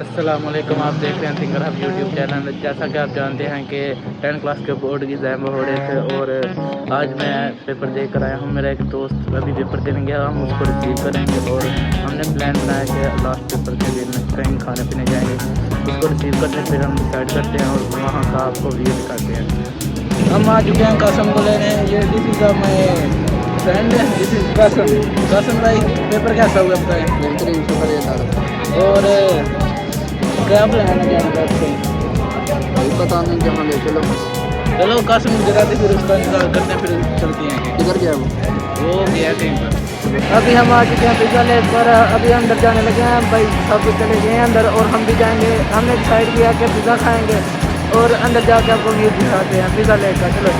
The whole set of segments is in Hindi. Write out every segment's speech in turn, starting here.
अस्सलाम वालेकुम। आप देख रहे हैं सिंगर हब यूट्यूब चैनल। जैसा कि आप जानते हैं कि 10 क्लास के बोर्ड की एग्ज़ाम हो रहे थे और आज मैं पेपर दे कर आया हूँ। मेरा एक दोस्त अभी पेपर देने गया, हम उसको रिसीव करेंगे और हमने प्लान बनाया कि लास्ट पेपर के दिन कहीं खाने पीने जाएंगे। उसको रिसीव करते फिर हम डिसाइड करते हैं और वहाँ का आपको व्यू दिखाते हैं। हम आ चुके हैं कासम को लेने। ये this is my friend, this is Kasam. Kasam भाई पेपर कैसा हुआ बताएं। बेहतरीन शुक्र है। और क्या प्लान है जाने का आपके? कोई पता नहीं, जहाँ ले चलो। चलो कासिम जगह से फिर उसका इंतजार करते हैं, फिर चलते हैं। किधर गया वो गया कहीं पर। अभी हम आ चुके हैं पिज़्ज़ा लेक पर। अभी अंदर जाने लगे हैं भाई, सब चले गए हैं अंदर और हम भी जाएंगे। हमने डिसाइड किया कि पिज़्ज़ा खाएंगे और अंदर जाके आपको व्यू दिखाते हैं पिज़्ज़ा लेक का। चलो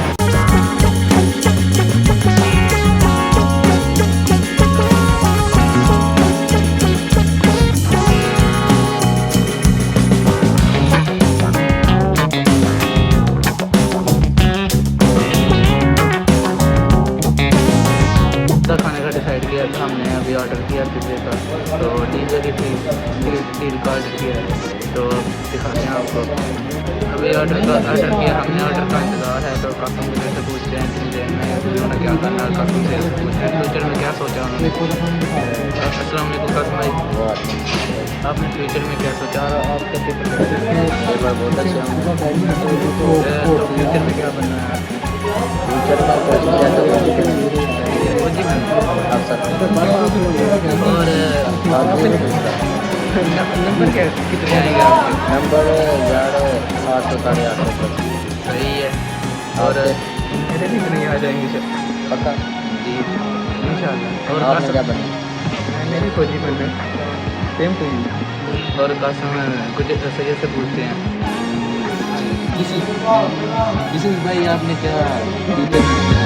खाने का डिसाइड किया था हमने। अभी ऑर्डर किया पिज़्ज़े का, तो डीजे की थी डील का ऑर्डर किया है, तो दिखाते हैं आपको। अभी ऑर्डर किया हमने। ऑर्डर का इंतज़ार है, तो कासम मुझे से पूछते हैं इतनी देर में उन्होंने क्या करना है। कासम से पूछते हैं फ्यूचर में क्या सोचा उन्होंने। अस्सलाम वालेकुम कासम भाई, आपने फ्यूचर में क्या सोचा और आपका पेपर बहुत अच्छा तो फ्यूचर में क्या बनना है आपने? फ्यूचर में जी मैम। और नंबर क्या कितने आएंगे आपके? नंबर यार 800 साढ़े 800 सही है। और मेरे भी इतने आ जाएंगे सर। पक्का जी इंशाल्लाह। और आपने क्या कासम बना? मेरी फौजी बन रहे सेम टू यू। और कासम कुछ सही से पूछते हैं। इसी भाई आपने क्या फ्यूचर में